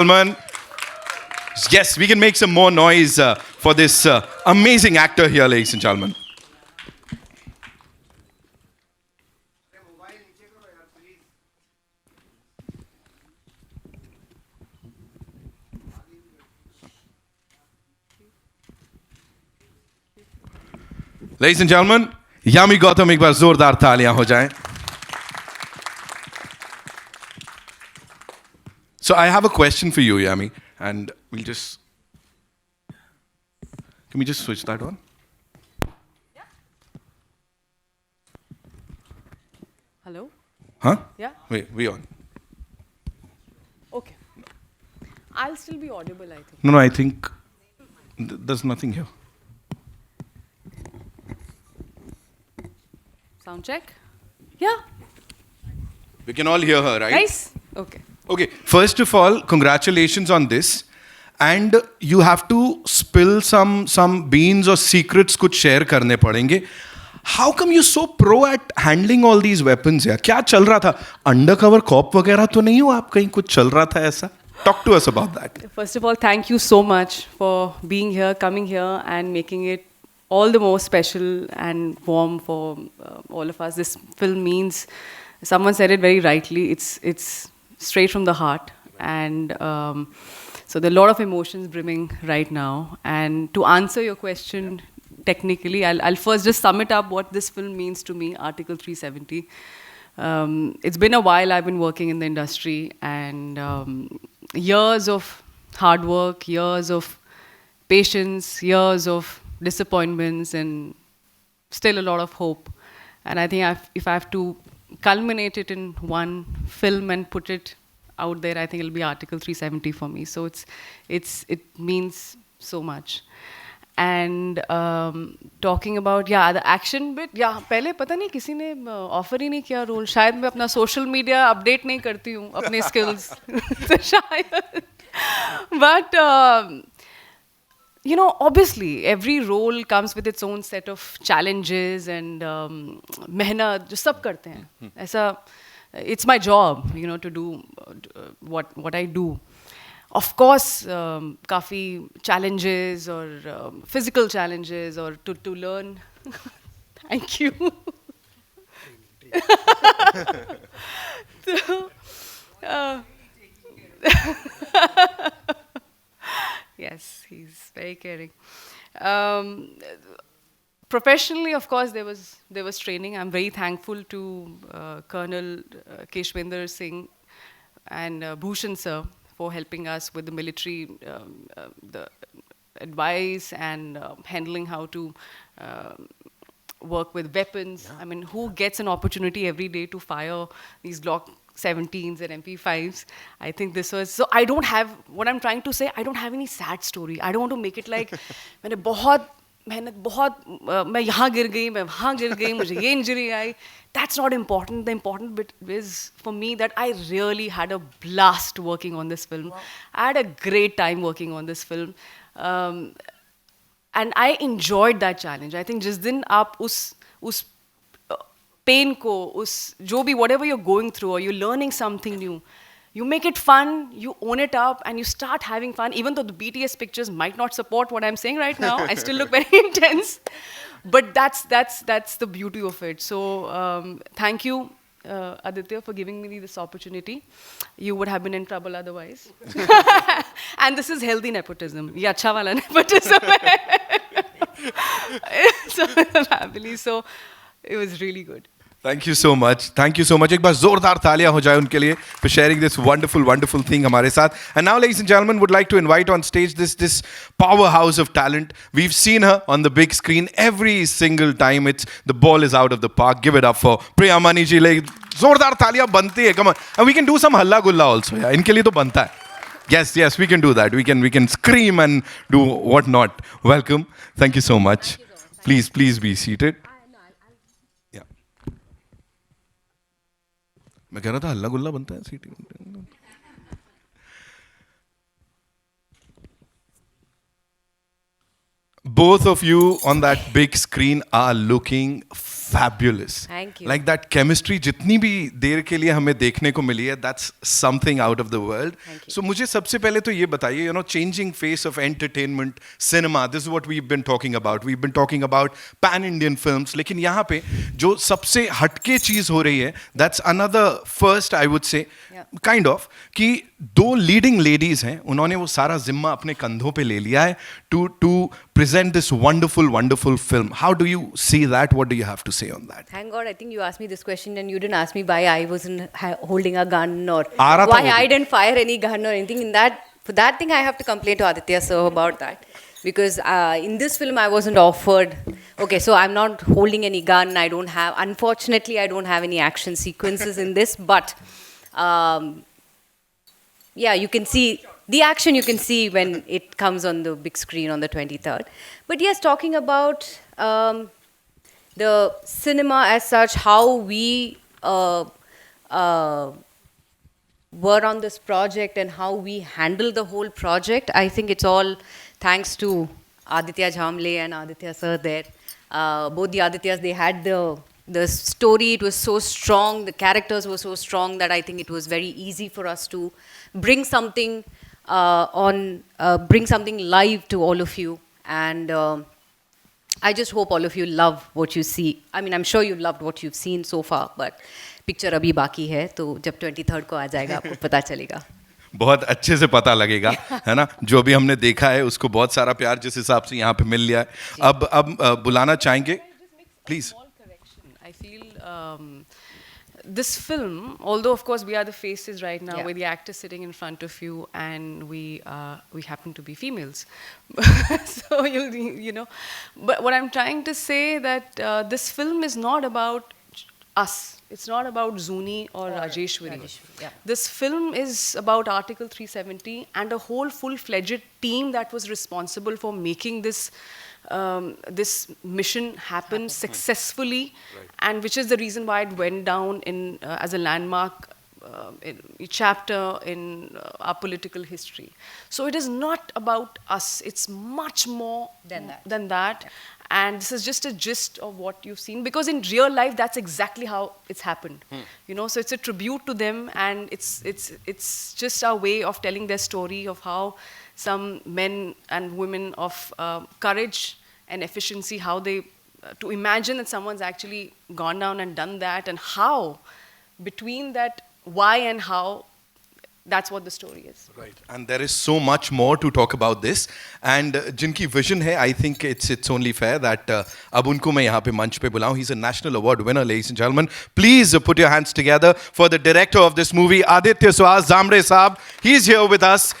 Gentlemen, yes, we can make some more noise for this amazing actor here, ladies and gentlemen. Ladies and gentlemen, Yami Gautam, एक बार जोरदार तालियां हो जाएं. So I have a question for you, Yami, and we'll just. Can we just switch that on? Yeah. Hello? Huh? Yeah? Wait, we on. Okay. I'll still be audible, I think. No, I think there's nothing here. Sound check? Yeah. We can all hear her, right? Nice? Okay. Okay, first of all, congratulations on this. And you have to spill some beans or secrets कुछ share करने पड़ेंगे. How come you're so pro at handling all these weapons यार? क्या चल रहा था? Undercover cop वगैरह तो नहीं हो आप? कहीं कुछ चल रहा था ऐसा? Talk to us about that. First of all, thank you so much for being here, coming here, and making it all the more special and warm for all of us. This film means, someone said it very rightly, it's straight from the heart. And so there are a lot of emotions brimming right now. And to answer your question technically, I'll first just sum it up what this film means to me, Article 370. It's been a while I've been working in the industry, and years of hard work, years of patience, years of disappointments, and still a lot of hope. And I think if I have to culminate it in one film and put it out there, I think it'll be Article 370 for me. So it means so much. And talking about the action bit, पहले पता नहीं किसी ने offer ही नहीं किया role. शायद मैं अपना सोशल मीडिया अपडेट नहीं करती हूँ अपने स्किल्स. तो शायद. But you know, obviously, every role comes with its own set of challenges and मेहनत जो सब करते हैं. ऐसा, it's my job, you know, to do what I do. Of course, काफी challenges or physical challenges or to learn. Thank you. So, yes, he's very caring. Professionally, of course, there was training. I'm very thankful to Colonel Keshwendra Singh and Bhushan sir for helping us with the military, the advice and handling how to work with weapons. Yeah. I mean, who gets an opportunity every day to fire these Glock 17s and MP5s? I think this was, so I don't have, what I'm trying to say, I don't have any sad story. I don't want to make it like, मैंने बहुत मेहनत, बहुत मैं यहाँ गिर गई, मैं वहाँ गिर गई, मुझे ये injury I. That's not important. The important bit is for me that I really had a blast working on this film. Wow. I had a great time working on this film. And I enjoyed that challenge. I think जिस दिन आप उस pain को, उस जो भी whatever you're going through or you're learning something new, you make it fun, you own it up, and you start having fun. Even though the BTS pictures might not support what I'm saying right now, I still look very intense. But that's the beauty of it. So thank you, Aditya, for giving me this opportunity. You would have been in trouble otherwise. And this is healthy nepotism. Ye acha wala nepotism hai. So, family. So it was really good. Thank you so much. Thank you so much. एक बार जोरदार तालियां हो जाए उनके लिए for sharing this wonderful thing हमारे साथ. And now, ladies and gentlemen, would like to invite on stage this powerhouse of talent. We've seen her on the big screen every single time. The ball is out of the park. Give it up for Priya ji. Like जोरदार तालियां बनती है. Come on. And we can do some halla gulla also. Yeah. इनके लिए तो बनता है. Yes, we can do that. We can scream and do what not. Welcome. Thank you so much. Please be seated. मैं कह रहा था हल्ला गुल्ला बनता है सीटी. Both of you on that big screen are looking fabulous. Thank you. Like that chemistry जितनी भी देर के लिए हमें देखने को मिली है, that's something out of the world. Thank you. So मुझे सबसे पहले तो ये बताइए, changing face of entertainment, cinema, this is what we've been talking about. We've been talking about pan-Indian films. लेकिन यहाँ पे जो सबसे हटके चीज़ हो रही है, that's another first, I would say, Yeah. kind of, कि दो लीडिंग लेडीज हैं, उन्होंने वो सारा जिम्मा अपने कंधों पे ले लिया है to present this wonderful film. How do you see that? What do you have to say on that? Thank God, I think you asked me this question and you didn't ask me why I wasn't holding a gun or आ रहा था why वो I भी। didn't fire any gun or anything. For that thing, I have to complain to Aditya sir about that. Because in this film, I wasn't offered. Okay, so I'm not holding any gun. Unfortunately, I don't have any action sequences in this. But yeah, you can see the action. You can see when it comes on the big screen on the 23rd. But yes, talking about the cinema as such, how we were on this project and how we handle the whole project, I think it's all thanks to Aditya Jhamle and Aditya sir there. Both the Adityas, they had the story, it was so strong, the characters were so strong that I think it was very easy for us to bring something bring something live to all of you. And I just hope all of you love what you see. I mean, I'm sure you've loved what you've seen so far, but picture अभी बाकी है, तो जब 23rd को आ जाएगा आपको पता चलेगा. बहुत अच्छे से पता लगेगा, है ना? जो भी हमने देखा है उसको बहुत सारा प्यार जिस हिसाब से यहाँ पे मिल लिया है. अब बुलाना चाहेंगे, please. I feel this film, although of course we are the faces right now, Yeah. we're the actors sitting in front of you, and we happen to be females. So you know, but what I'm trying to say that this film is not about us. It's not about Zuni or Rajeshwari. Yeah. This film is about Article 370 and a whole full-fledged team that was responsible for making this this mission happen successfully, and which is the reason why it went down in as a landmark chapter in our political history. So it is not about us. It's much more than that. And this is just a gist of what you've seen, because in real life, that's exactly how it's happened. You know, so it's a tribute to them, and it's just our way of telling their story of how some men and women of courage and efficiency, how they to imagine that someone's actually gone down and done that, and how between that why and how, that's what the story is. Right, and there is so much more to talk about this. And जिनकी vision है, I think it's only fair that अब उनको मैं यहाँ पे मंच पे बुलाऊं. He's a national award winner, ladies and gentlemen. Please put your hands together for the director of this movie, Aditya Suhas Zamre Saab. He's here with us.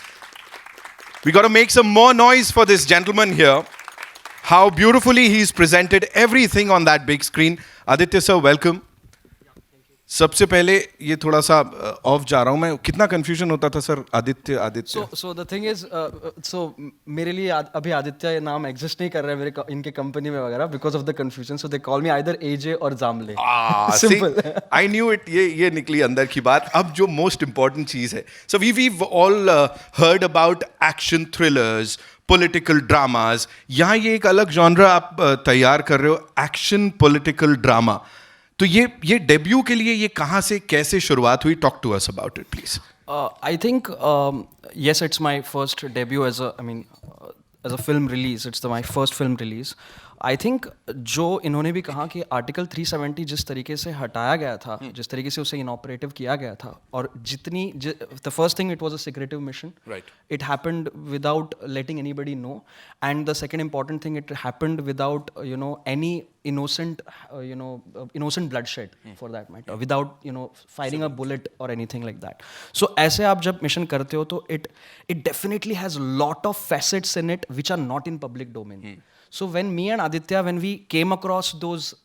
We got to make some more noise for this gentleman here. How beautifully he's presented everything on that big screen. Aditya sir, welcome. सबसे पहले ये थोड़ा सा of जा रहा हूँ मैं, कितना कंफ्यूजन होता था sir Aditya. So the thing is, so मेरे लिए अभी आदित्य नाम एग्जिस्ट नहीं कर रहा है मेरे इनके कंपनी में वगैरह, because of the confusion, so they call me either AJ और जामले. Simple. I knew it. ये निकली अंदर की बात. अब जो most important चीज है, so we've all heard about action thrillers, political dramas. यहाँ ये एक अलग genre आप तैयार कर रहे हो, action political drama. तो ये डेब्यू के लिए ये कहाँ से कैसे शुरुआत हुई? Talk to us about it please. I think yes, it's my first debut as a film release. It's my first film release. I think जो इन्होंने भी कहा कि आर्टिकल 370 जिस तरीके से हटाया गया था, जिस तरीके से उसे इनऑपरेटिव किया गया था, और जितनी the first thing, it was a secretive mission. Right. It happened without letting anybody know, and the second important thing, it happened without any innocent bloodshed for that matter, without firing a bullet or anything like that. So ऐसे आप जब mission करते हो तो it definitely has lot of facets in it which are not in public domain. So when me and Aditya, when we came across those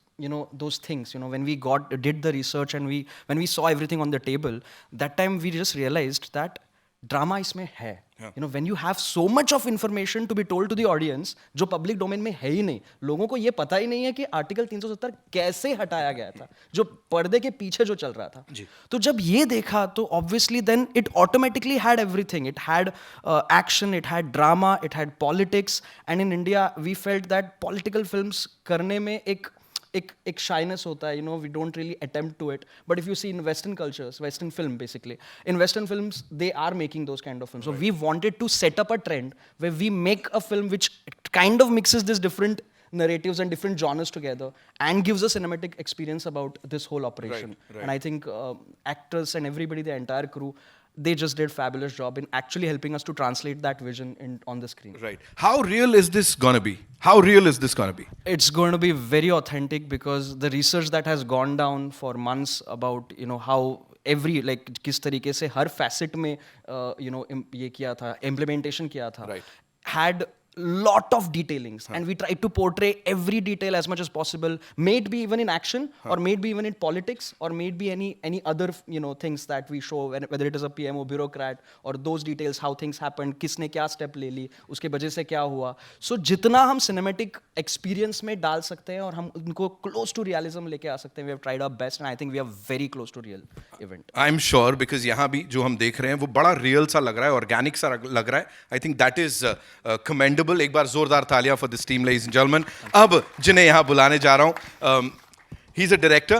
things, when we did the research and when we saw everything on the table, that time we just realized that drama इसमें है. When you have so much of information to be told to the audience, जो public domain में है ही नहीं, लोगों को ये पता ही नहीं है कि आर्टिकल 370 कैसे हटाया गया था, जो पर्दे के पीछे जो चल रहा था. तो जब ये देखा तो obviously then it automatically had everything. It had action, it had drama, it had politics, and in India we felt that political films करने में एक एक shyness होता है, we don't really attempt to it. But if you see in Western cultures, Western film basically, in Western films, they are making those kind of films. So we wanted to set up a trend where we make a film which kind of mixes these different narratives and different genres together and gives a cinematic experience about this whole operation. Right. And I think actors and everybody, the entire crew, they just did fabulous job in actually helping us to translate that vision on the screen. Right. How real is this gonna be? How real is this gonna be? It's going to be very authentic because the research that has gone down for months about how every किस तरीके से हर facet में ये किया था, implementation किया था, Right. had lot of detailings and we tried to portray every detail as much as possible, may it be even in action or may it be even in politics or may it be any other things that we show, whether it is a PM or bureaucrat or those details, how things happened, किसने क्या step ले ली, उसके वजह से क्या हुआ. So जितना हम cinematic experience में डाल सकते हैं और हम उनको close to realism लेके आ सकते हैं, we have tried our best and I think we are very close to real event. I'm sure because यहाँ भी जो हम देख रहे हैं वो बड़ा रियल सा लग रहा है, ऑर्गेनिक सा लग रहा है. I think that is commendable. एक बार जोरदार तालियां for this team, ladies and gentlemen. अब जिन्हें यहाँ बुलाने जा रहा हूँ, he's a director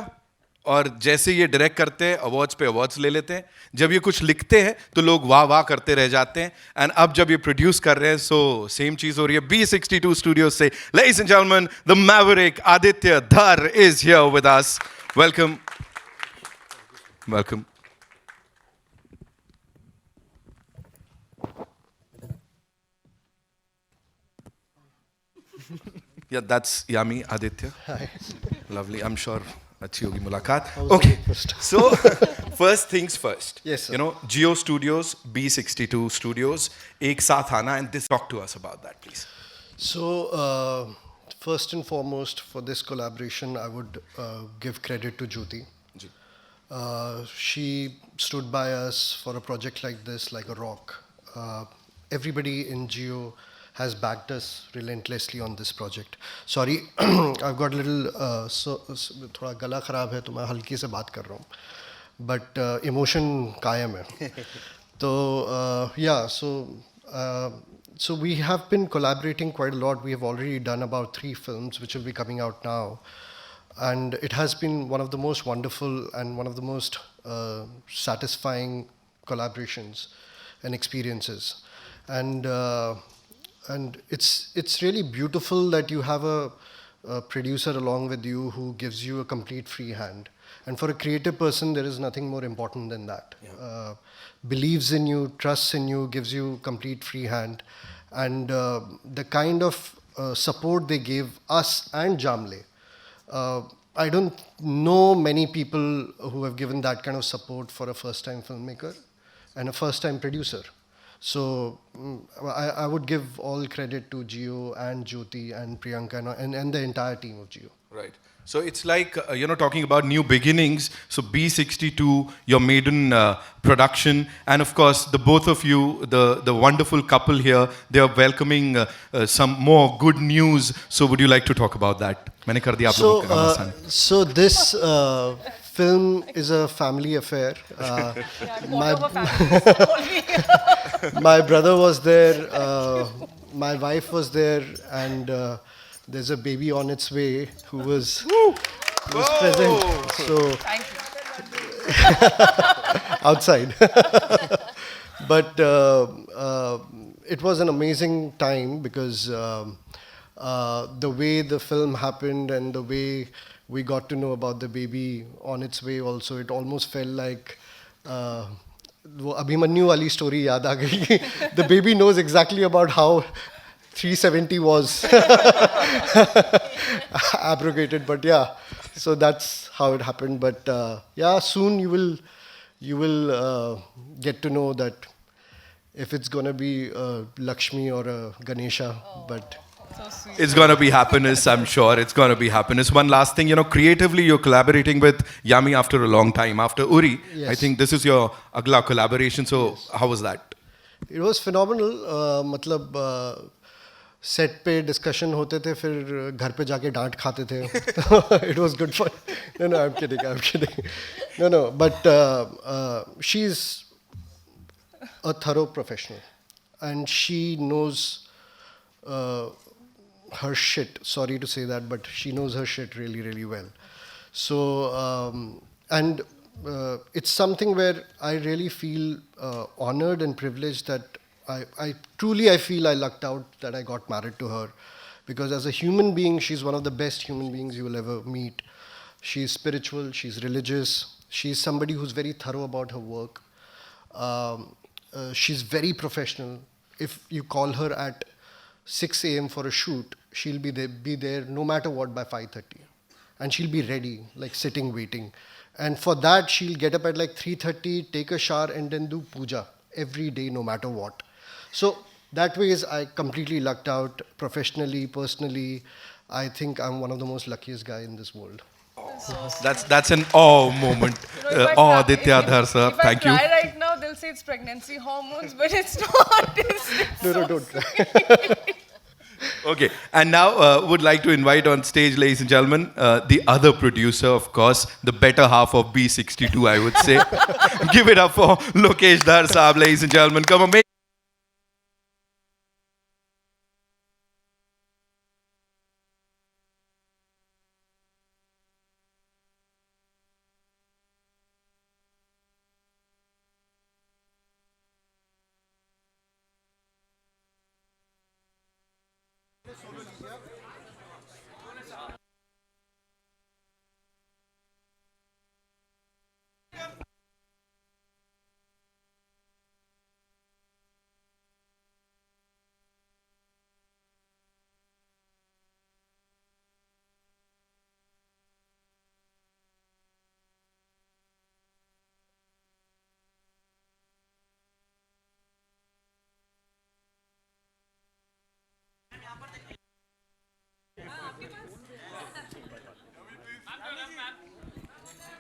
और जैसे ये डायरेक्ट करते हैं अवार्ड्स पे अवार्ड्स ले लेते हैं. जब ये कुछ लिखते हैं तो लोग वाह वाह करते रह जाते हैं. एंड अब जब ये प्रोड्यूस कर रहे हैं सो सेम चीज हो रही है. B62 स्टूडियो से ladies and gentlemen, the maverick Aditya Dhar is here with us. Welcome. Yeah, that's Yami, Aditya. Hi. Lovely. I'm sure अच्छी होगी मुलाकात. Okay. So first things first. Yes, sir. Geo Studios, B62 Studios, एक साथ आना, and this talk to us about that, please. So, first and foremost, for this collaboration, I would give credit to Jyoti. She stood by us for a project like this, like a rock. Everybody in Geo has backed us relentlessly on this project. Sorry, I've got a little, थोड़ा गला खराब है तो मैं हल्की से बात कर रहा हूँ. But emotion कायम है. तो yeah, so we have been collaborating quite a lot. We have already done about 3 films which will be coming out now. And it has been one of the most wonderful and one of the most satisfying collaborations and experiences. And it's really beautiful that you have a producer along with you who gives you a complete free hand. And for a creative person, there is nothing more important than that. Yeah. Believes in you, trusts in you, gives you complete free hand. And the kind of support they gave us and Jamle, I don't know many people who have given that kind of support for a first-time filmmaker and a first-time producer. So I would give all credit to Geo and Jyoti and Priyanka and the entire team of Geo. Right. So it's like, talking about new beginnings. So B62, your maiden production, and of course the both of you, the wonderful couple here, they are welcoming some more good news. So would you like to talk about that? मैंने कर दिया आप लोगों का काम आसान. So this film is a family affair. My brother was there, my wife was there, and there's a baby on its way who was present. So outside. But it was an amazing time because the way the film happened and the way we got to know about the baby on its way also, it almost felt like वो अभिमन्यु वाली story याद आ गई. The baby knows exactly about how 370 was abrogated, but yeah, so that's how it happened. But yeah, soon you will get to know that if it's gonna be a Lakshmi or a Ganesha, but it's going to be happiness, I'm sure. It's going to be happiness. One last thing, creatively you're collaborating with Yami after a long time. After Uri, yes. I think this is your agla collaboration. So how was that? It was phenomenal. मतलब set पे discussion होते थे, फिर घर पे जाके डांट खाते थे. It was good fun. No, I'm kidding. No, but she's a thorough professional and she knows her shit. Sorry to say that, but she knows her shit really, really well. So, and it's something where I really feel honored and privileged that I truly I feel I lucked out that I got married to her, because as a human being, she's one of the best human beings you will ever meet. She's spiritual, she's religious, she's somebody who's very thorough about her work. She's very professional. If you call her at 6 a.m. for a shoot, she'll be there no matter what by 5:30, and she'll be ready, like sitting waiting. And for that, she'll get up at like 3:30, take a shower, and then do puja every day, no matter what. So that way is I completely lucked out professionally, personally. I think I'm one of the most luckiest guy in this world. That's an awe moment. Oh, Aditya Dhar sir, if I thank you. cry right now, they'll say it's pregnancy hormones, but it's not. It's No, so no, don't. Okay, and now would like to invite on stage, ladies and gentlemen, the other producer, of course, the better half of B62, I would say. Give it up for Lokesh Dhar Saab, ladies and gentlemen. Come on, make.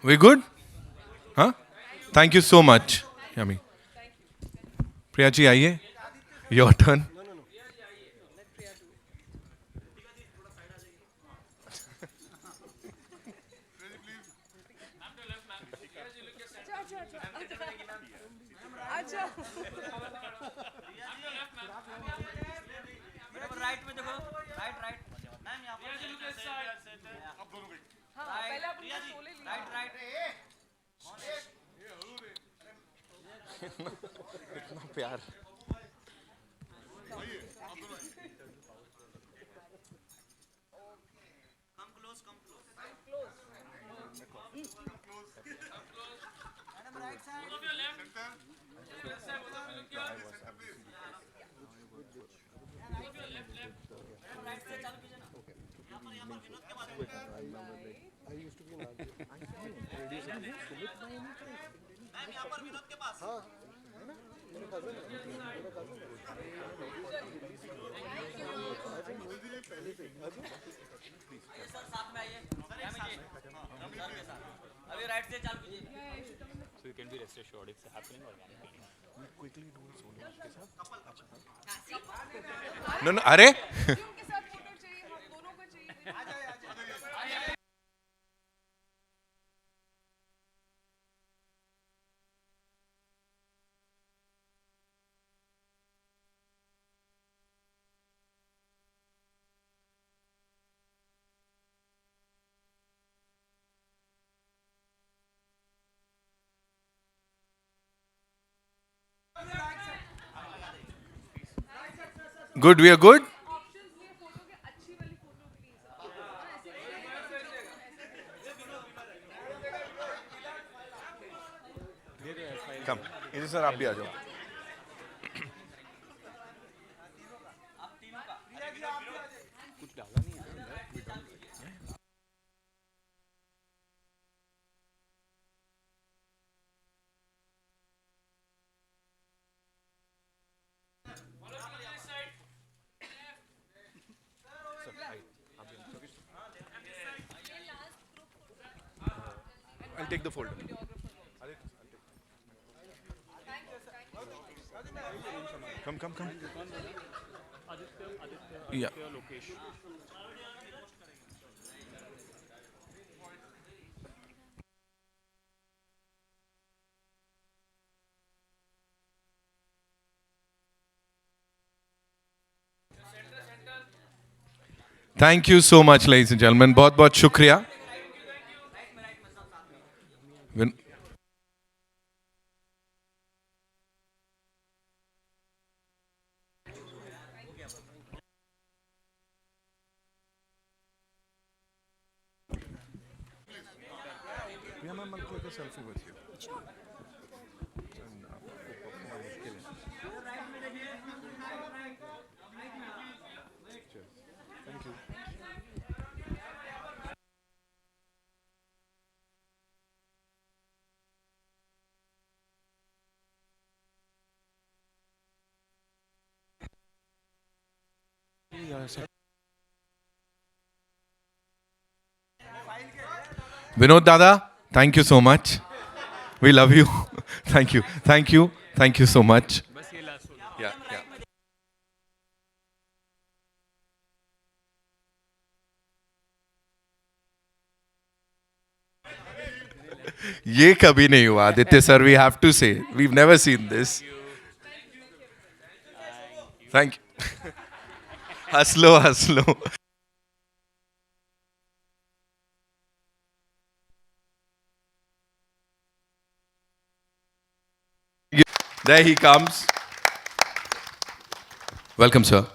We good? Huh? Thank you so much, Yami. Priya ji, आइए. Your turn. So you can be rest assured it's happening organically. No, no, अरे. Good, we are good. Come, इधर sir आप भी आ जाओ. I'll take the folder. Come, come, come. Yeah. Thank you so much, ladies and gentlemen. बहुत बहुत शुक्रिया. Win- Vinod Dada, thank you so much. We love you. Thank you. Thank you. Thank you so much. Yeah, yeah. ये कभी नहीं हुआ Aditya sir. We have to say we've never seen this. Thank you. हंस लो. There he comes. Welcome, sir.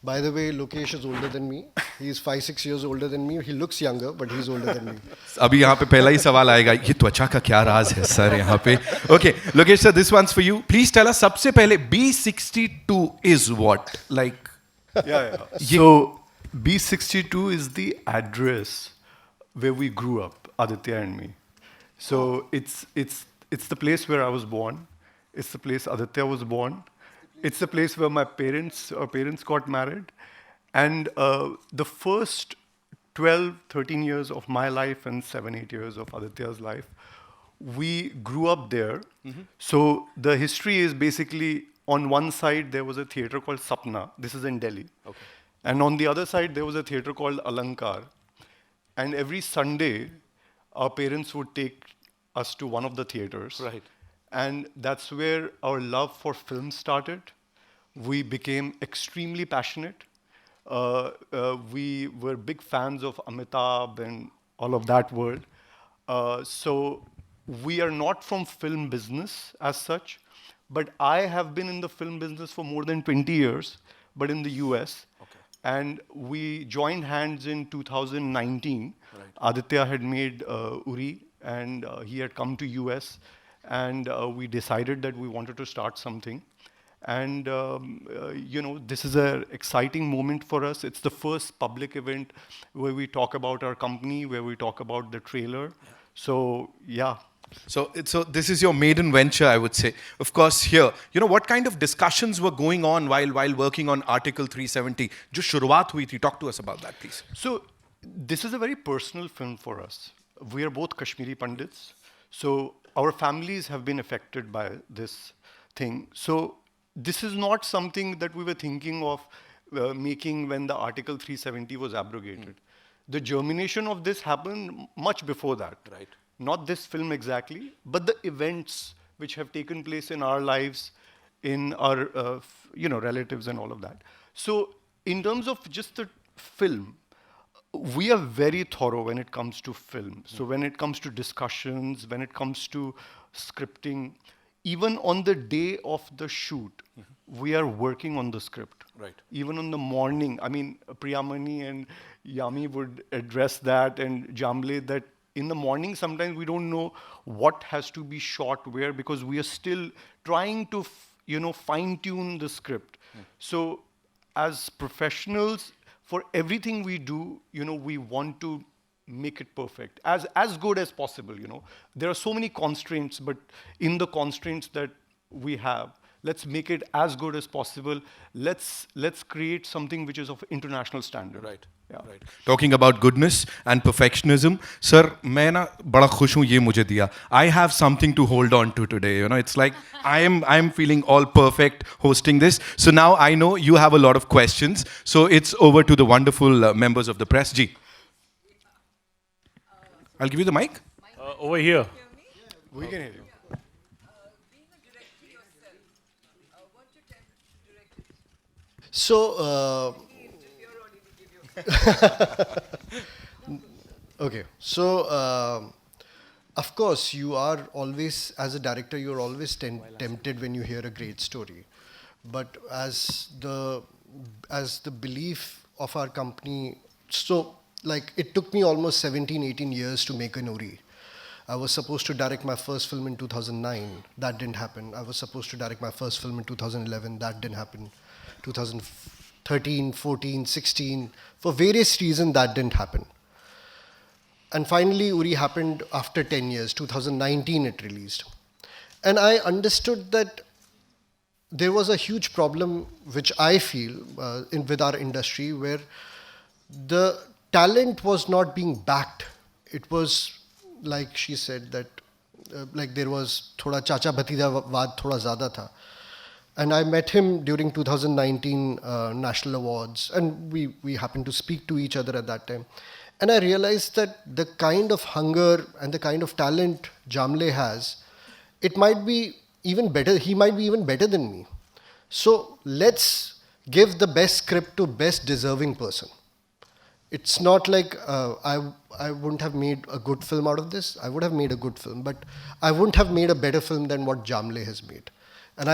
By the way, Lokesh is older than me. He's 5-6 years older than me. He looks younger, but he's older than me. अभी यहाँ पे पहला ही सवाल आएगा. ये त्वचा का क्या राज है सर यहाँ पे? Okay, Lokesh sir, this one's for you. Please tell us. सबसे पहले B62 is what? Like. Yeah. So B62 is the address where we grew up, Aditya and me. So it's the place where I was born. It's the place Aditya was born. It's the place where our parents got married. And the first 12, 13 years of my life and 7, 8 years of Aditya's life, we grew up there. So the history is basically, on one side there was a theater called Sapna. This is in Delhi. Okay. And on the other side there was a theater called Alankar. And every Sunday, our parents would take us to one of the theaters. Right. And that's where our love for film started. We became extremely passionate. We were big fans of Amitabh and all of that world. So we are not from film business as such, but I have been in the film business for more than 20 years, but in the US. Okay. And we joined hands in 2019. Right. Aditya had made Uri, and he had come to US, and we decided that we wanted to start something. And this is an exciting moment for us. It's the first public event where we talk about our company, where we talk about the trailer. Yeah. So, yeah. So this is your maiden venture, I would say. Of course, here, what kind of discussions were going on while working on Article 370? जो शुरुआत हुई थी, talk to us about that, please. So this is a very personal film for us. We are both Kashmiri Pandits. So our families have been affected by this thing. So this is not something that we were thinking of making when the Article 370 was abrogated. The germination of this happened much before that. Right. Not this film exactly, but the events which have taken place in our lives, in our relatives and all of that. So in terms of just the film, we are very thorough when it comes to film. So when it comes to discussions, when it comes to scripting, even on the day of the shoot, we are working on the script. Right. Even on the morning, I mean, Priyamani and Yami would address that, and Jamle, that in the morning sometimes we don't know what has to be shot where, because we are still trying to fine tune the script. So as professionals, for everything we do, we want to make it perfect, as good as possible. There are so many constraints, but in the constraints that we have, let's make it as good as possible. Let's create something which is of international standard. Right. Yeah. Right. Talking about goodness and perfectionism, sir, मैं ना बड़ा खुश हूँ ये मुझे दिया. I have something to hold on to today. It's like I am feeling all perfect hosting this. So now I know you have a lot of questions. So it's over to the wonderful members of the press. Ji, I'll give you the mic. Over here. We can hear you. So, okay. So, of course, you are always, as a director, you're always tempted when you hear a great story. But as the belief of our company, so like it took me almost 17, 18 years to make an Uri. I was supposed to direct my first film in 2009. That didn't happen. I was supposed to direct my first film in 2011. That didn't happen. 2013, 14, 16. For various reasons, that didn't happen. And finally, Uri happened after 10 years. 2019, it released. And I understood that there was a huge problem, which I feel with our industry, where the talent was not being backed. It was like she said that like there was thoda chacha bhatija vaad thoda zyada tha. And I met him during 2019 national awards, and we happened to speak to each other at that time. And I realized that the kind of hunger and the kind of talent Jamle has, it might be even better. He might be even better than me. So let's give the best script to best deserving person. It's not like I wouldn't have made a good film out of this. I would have made a good film, but I wouldn't have made a better film than what Jamle has made. And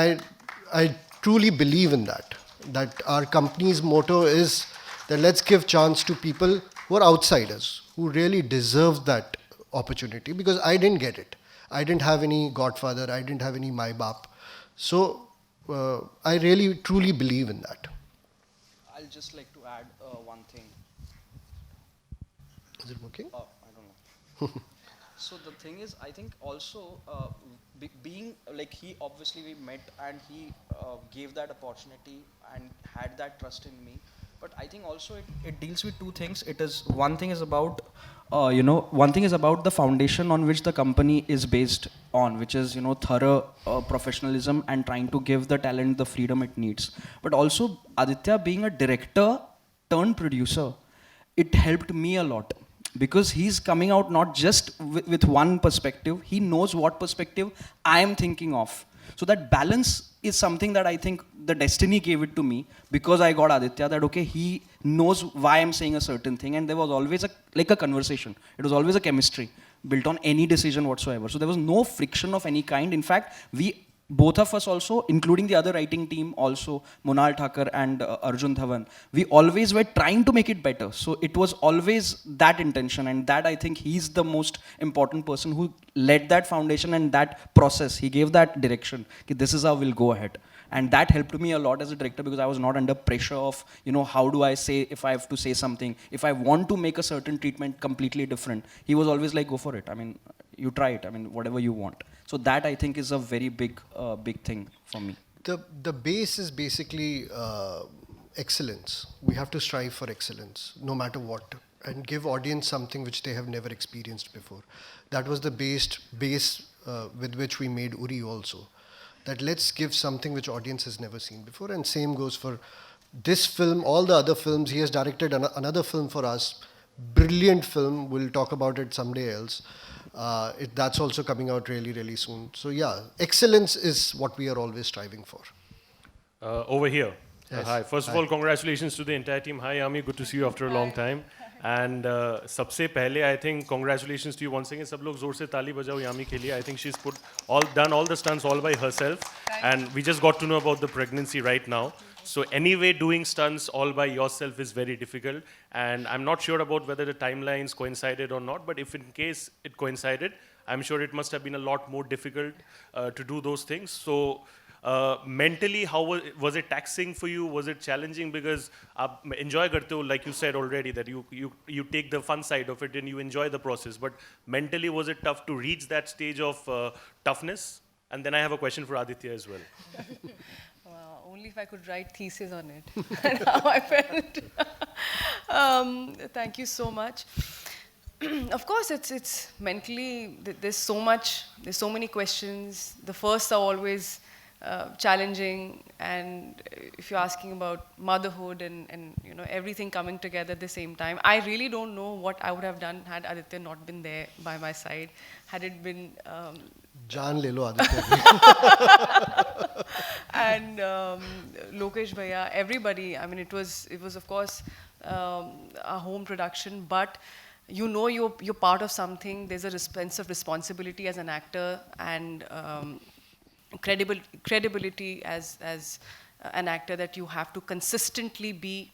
I truly believe in that. That our company's motto is that let's give chance to people who are outsiders, who really deserve that opportunity, because I didn't get it. I didn't have any godfather. I didn't have any my baap. So I really truly believe in that. I'll just like to add one thing. Is it working? I don't know. So the thing is, I think also being like he obviously we met and he gave that opportunity and had that trust in me. But I think also it deals with two things. It is one thing is about one thing is about the foundation on which the company is based on, which is thorough professionalism and trying to give the talent the freedom it needs. But also Aditya being a director turned producer, it helped me a lot. Because he's coming out not just with one perspective, he knows what perspective I am thinking of. So that balance is something that I think the destiny gave it to me, because I got Aditya, that okay, he knows why I'm saying a certain thing, and there was always a conversation. It was always a chemistry built on any decision whatsoever. So there was no friction of any kind. In fact, both of us also, including the other writing team also, Monal Thakur and Arjun Dhawan, we always were trying to make it better. So it was always that intention, and that I think he's the most important person who led that foundation and that process. He gave that direction. Okay, this is how we'll go ahead. And that helped me a lot as a director, because I was not under pressure of, how do I say, if I have to say something, if I want to make a certain treatment completely different. He was always like, go for it. I mean, you try it. I mean, whatever you want. So that I think is a very big thing for me. The base is basically excellence. We have to strive for excellence, no matter what, and give audience something which they have never experienced before. That was the base with which we made Uri also. That let's give something which audience has never seen before, and same goes for this film, all the other films. He has directed another film for us, brilliant film. We'll talk about it someday else. That's also coming out really, really soon. So yeah, excellence is what we are always striving for. Over here. Yes. Hi. First of all, congratulations to the entire team. Hi, Yami. Good to see you after a long time. And सबसे पहले, I think congratulations to you once again. सब लोग जोर से ताली बजाओ यामी के लिए. I think she's done all the stunts all by herself. And we just got to know about the pregnancy right now. So anyway, doing stunts all by yourself is very difficult. And I'm not sure about whether the timelines coincided or not. But if in case it coincided, I'm sure it must have been a lot more difficult to do those things. So mentally, how was it taxing for you? Was it challenging? Because आप enjoy करते हो, like you said already, that you take the fun side of it and you enjoy the process. But mentally, was it tough to reach that stage of toughness? And then I have a question for Aditya as well. Only if I could write thesis on it. And how I felt. Thank you so much. Of course, it's mentally, there's so many questions. The first are always challenging. And if you're asking about motherhood and you know everything coming together at the same time, I really don't know what I would have done had Aditya not been there by my side. Had it been Jaan le lo Aditya. and Lokesh Bhaiya, everybody. I mean, it was of course a home production, but you know you're part of something. There's a sense of responsibility as an actor and credibility as an actor that you have to consistently be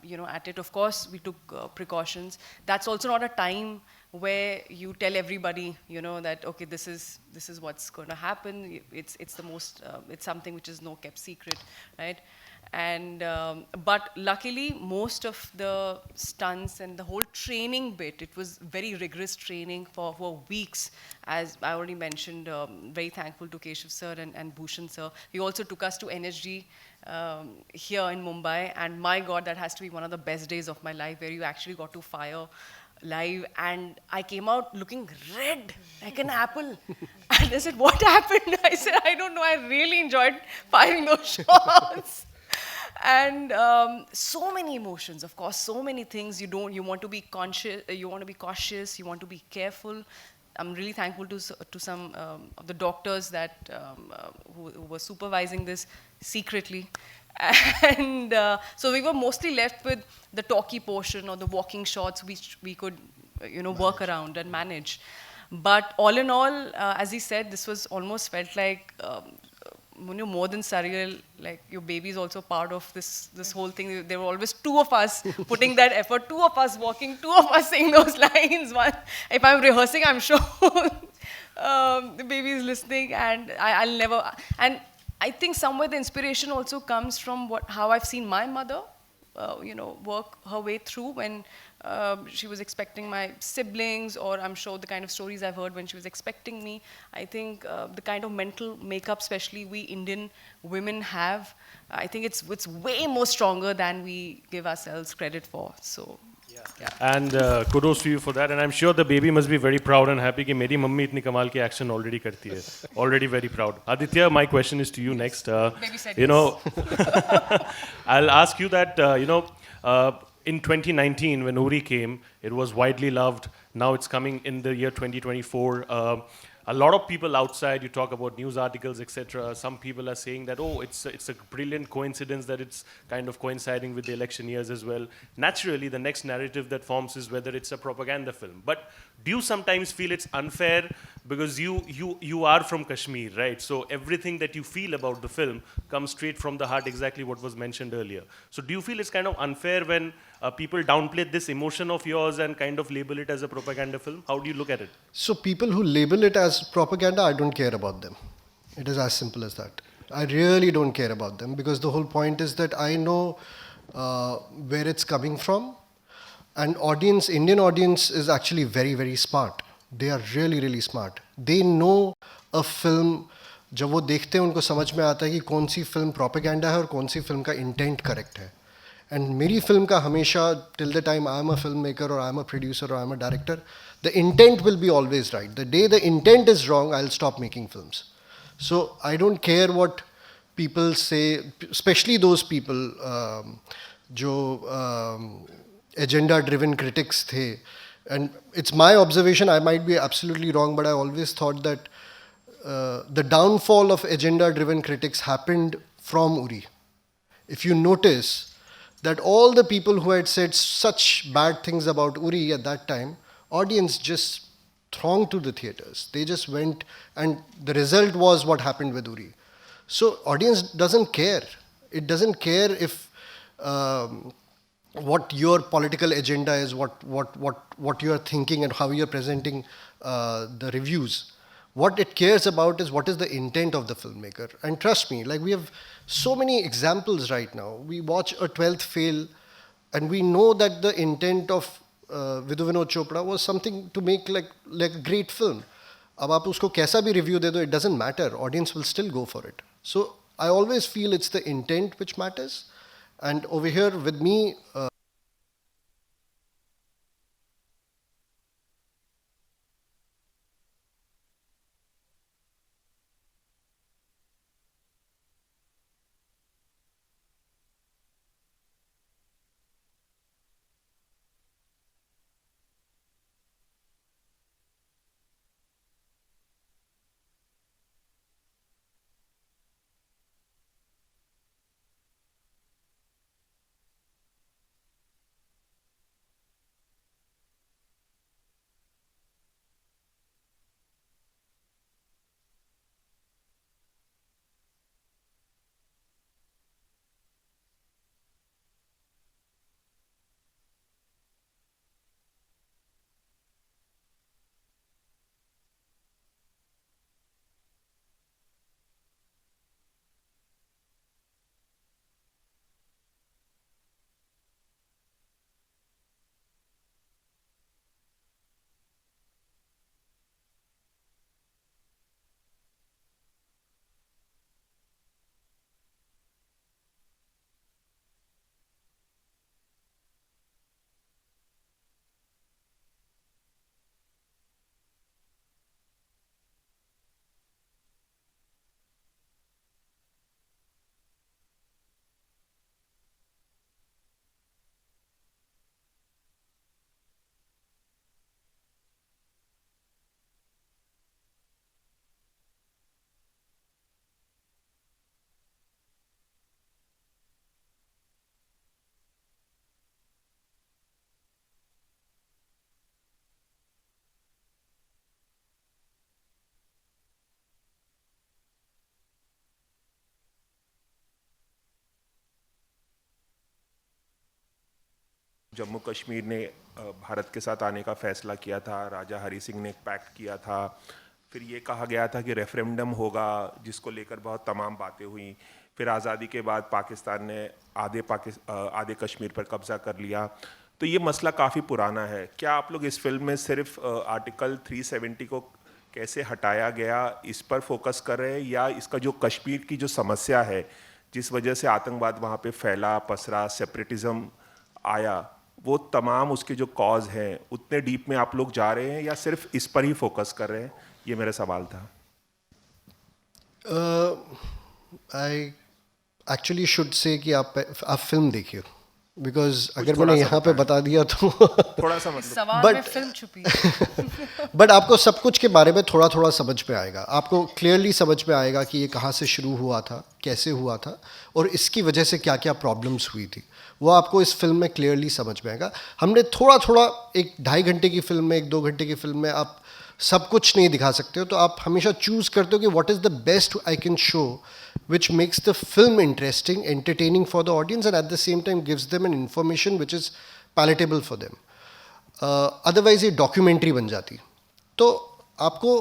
you know at it. Of course, we took precautions. That's also not a time where you tell everybody, you know, that okay, this is what's going to happen. It's the most it's something which is no kept secret, right? And but luckily, most of the stunts and the whole training bit, it was very rigorous training for weeks. As I already mentioned, very thankful to Keshav sir and Bhushan sir. He also took us to NSG here in Mumbai, and my God, that has to be one of the best days of my life, where you actually got to fire live, and I came out looking red like an apple. And they said, "What happened?" I said, "I don't know. I really enjoyed firing those shots." And so many emotions, of course, so many things. You want to be conscious, you want to be cautious, you want to be careful. I'm really thankful to some of the doctors that who were supervising this secretly. And so we were mostly left with the talkie portion or the walking shots which we could, you know, work around and manage. But all in all, as he said, this was almost felt like you know, more than surreal. Like your baby is also part of this whole thing. There were always two of us putting that effort, two of us walking, two of us saying those lines. One, if I'm rehearsing, I'm sure the baby is listening, and I'll never. And I think somewhere the inspiration also comes from how I've seen my mother, you know, work her way through when she was expecting my siblings, or I'm sure the kind of stories I've heard when she was expecting me. I think the kind of mental makeup, especially we Indian women have, I think it's way more stronger than we give ourselves credit for. So. Yeah. And kudos to you for that. And I'm sure the baby must be very proud and happy कि मेरी mummy इतनी कमाल की action already करती है. Already very proud. Aditya, my question is to you next. Baby said you yes. know, I'll ask you that, you know, in 2019 when Uri came, it was widely loved. Now it's coming in the year 2024. A lot of people outside, you talk about news articles, etc. Some people are saying that, oh, it's a brilliant coincidence that it's kind of coinciding with the election years as well. Naturally, the next narrative that forms is whether it's a propaganda film. But do you sometimes feel it's unfair because you are from Kashmir, right? So everything that you feel about the film comes straight from the heart, exactly what was mentioned earlier. So do you feel it's kind of unfair when people downplay this emotion of yours and kind of label it as a propaganda film? How do you look at it? So people who label it as propaganda, I don't care about them. It is as simple as that. I really don't care about them, because the whole point is that I know where it's coming from. And Indian audience is actually very, very smart. They are really, really smart. They know a film, जब वो देखते हैं उनको समझ में आता है कि कौन सी फिल्म प्रोपेगेंडा है और कौन सी फिल्म का इंटेंट करेक्ट है. एंड मेरी फिल्म का हमेशा, till the time I am a film maker और आई एम अ प्रोड्यूसर और I am a director, the intent will be always right. The day the intent is wrong, I will stop making films. So I don't care what people say, especially those people जो agenda-driven critics थे. And it's my observation, I might be absolutely wrong, but I always thought that the downfall of agenda-driven critics happened from Uri. If you notice that all the people who had said such bad things about Uri at that time, audience just thronged to the theaters. They just went, and the result was what happened with Uri. So audience doesn't care. It doesn't care if what your political agenda is, what you are thinking and how you are presenting the reviews. What it cares about is what is the intent of the filmmaker. And trust me, like we have so many examples right now. We watch a 12th Fail and we know that the intent of Vidhu Vinod Chopra was something to make like a great film. अब आप उसको कैसा भी review दे दो, it doesn't matter. Audience will still go for it. So I always feel it's the intent which matters. And over here with me, Jammu Kashmir ने भारत के साथ आने का फैसला किया था, राजा हरी सिंह ने एक पैक्ट किया था, फिर ये कहा गया था कि रेफरेंडम होगा जिसको लेकर बहुत तमाम बातें हुई, फिर आज़ादी के बाद पाकिस्तान ने आधे कश्मीर पर कब्ज़ा कर लिया। तो ये मसला काफ़ी पुराना है। क्या आप लोग इस फिल्म में सिर्फ आर्टिकल 370 को कैसे हटाया गया इस पर फोकस कर रहे हैं, या इसका जो कश्मीर की जो समस्या है जिस वजह से आतंकवाद वहाँ पे फैला, पसरा, सेपरेटिज्म आया, वो तमाम उसके जो कॉज हैं उतने डीप में आप लोग जा रहे हैं या सिर्फ इस पर ही फोकस कर रहे हैं? ये मेरा सवाल था। आई एक्चुअली शुड से कि आप फिल्म देखिए, बिकॉज अगर मैंने यहाँ पे बता दिया तो थोड़ा सा मतलब सवाल में फिल्म छुपी है। बट आपको सब कुछ के बारे में थोड़ा थोड़ा समझ में आएगा, आपको क्लियरली समझ में आएगा कि ये कहाँ से शुरू हुआ था, कैसे हुआ था, और इसकी वजह से क्या क्या प्रॉब्लम्स हुई थी, वो आपको इस फिल्म में क्लियरली समझ में आएगा। हमने थोड़ा थोड़ा 1-2.5 घंटे की फिल्म में, 1-2 घंटे की फिल्म में आप सब कुछ नहीं दिखा सकते हो, तो आप हमेशा चूज़ करते हो कि what is the best I can show which makes the film interesting, entertaining for the audience, and at the same time gives them an information which is palatable for them. Otherwise ये documentary बन जाती। तो आपको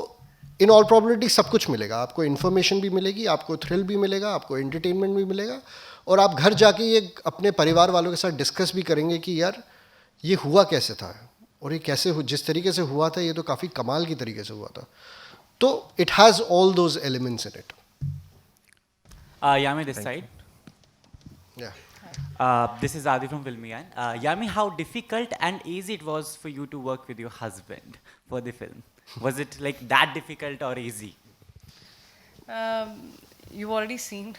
in all probability सब कुछ मिलेगा, आपको information भी मिलेगी, आपको थ्रिल भी मिलेगा, आपको एंटरटेनमेंट भी मिलेगा, और आप घर जाके ये अपने परिवार वालों के साथ डिस्कस भी करेंगे कि यार ये हुआ कैसे था, और ये कैसे जिस तरीके से हुआ था ये तो काफ़ी कमाल की तरीके से हुआ था। तो it has all those elements in it. Yami, this side. Yeah. This is Adi from Filmian. Yami, how difficult and easy it was for you to work with your husband for the film? Was it like that difficult or easy? You've already seen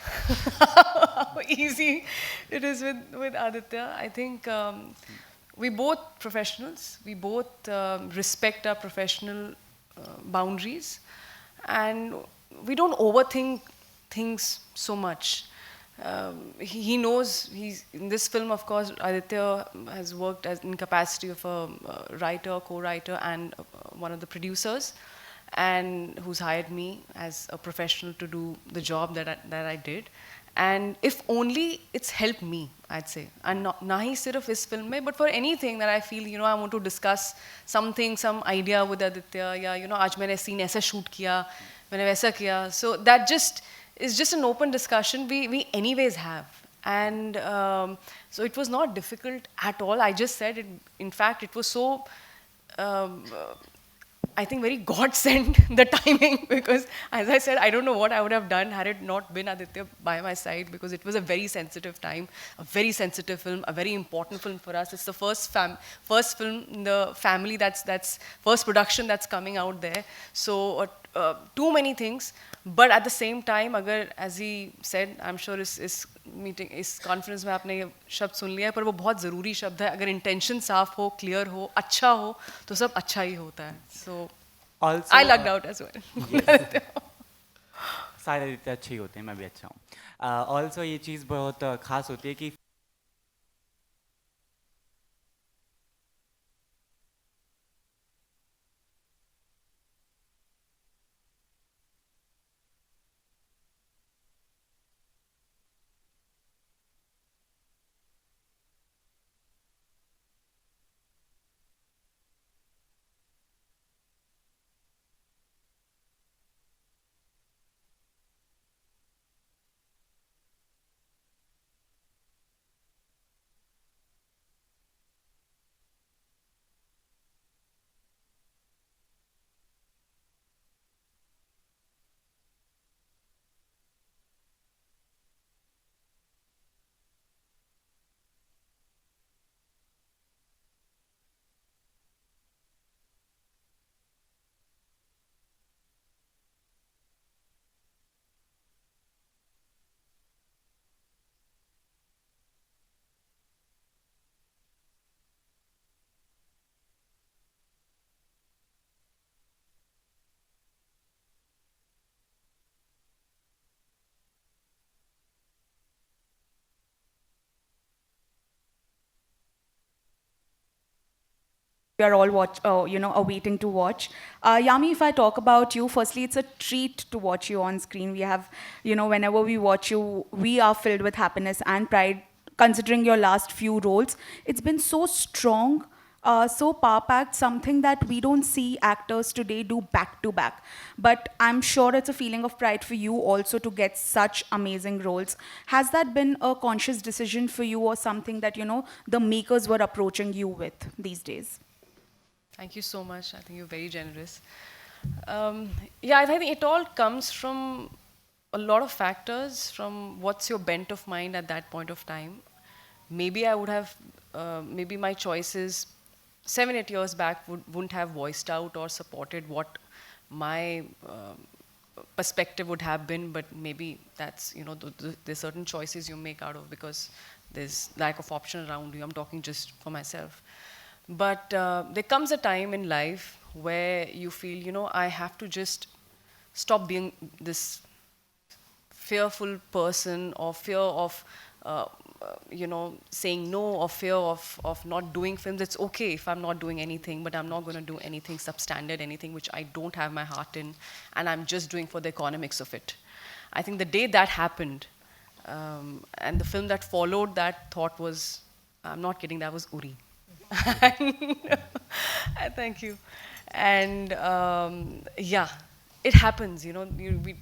how easy it is with Aditya. I think we both professionals. We both respect our professional boundaries, and we don't overthink things so much. He knows he's in this film. Of course, Aditya has worked as in capacity of a writer, co-writer, and one of the producers, and who's hired me as a professional to do the job that I did. And if only it's helped me, I'd say, and na hi sirf is film mein, but for anything that I feel, I want to discuss something, some idea with Aditya, या आज मैंने scene ऐसा shoot किया, मैंने वैसा किया, so that just is just an open discussion we anyways have, and so it was not difficult at all. I just said it. In fact, it was so I think very God sent the timing, because as I said, I don't know what I would have done had it not been Aditya by my side, because it was a very sensitive time, a very sensitive film, a very important film for us. It's the first film in the family that's first production that's coming out there. So too many things, but at the same time, agar, as he said, I'm sure इस meeting, इस conference में आपने ये शब्द सुन लिया है, पर वो बहुत ज़रूरी शब्द है। अगर intention साफ हो, clear हो, अच्छा हो, तो सब अच्छा ही होता है. So Also, I lucked out as well. सारे आदित्य अच्छे ही होते हैं, मैं भी अच्छा हूँ. Also ये चीज़ बहुत खास होती है कि we are all awaiting to watch. Yami, if I talk about you, firstly, it's a treat to watch you on screen. We have, whenever we watch you, we are filled with happiness and pride considering your last few roles. It's been so strong, so power-packed, something that we don't see actors today do back to back. But I'm sure it's a feeling of pride for you also to get such amazing roles. Has that been a conscious decision for you, or something that, you know, the makers were approaching you with these days? Thank you so much. I think you're very generous. Yeah, I think it all comes from a lot of factors, from what's your bent of mind at that point of time. Maybe I would have, maybe my choices 7-8 years back wouldn't have voiced out or supported what my perspective would have been, but maybe that's, you know, there's certain choices you make out of because there's lack of option around you. I'm talking just for myself. But there comes a time in life where you feel, you know, I have to just stop being this fearful person, or fear of, you know, saying no, or fear of not doing films. It's okay if I'm not doing anything, but I'm not going to do anything substandard, anything which I don't have my heart in, and I'm just doing for the economics of it. I think the day that happened, and the film that followed that thought was, I'm not kidding, that was Uri. Thank you. And yeah, it happens, you know,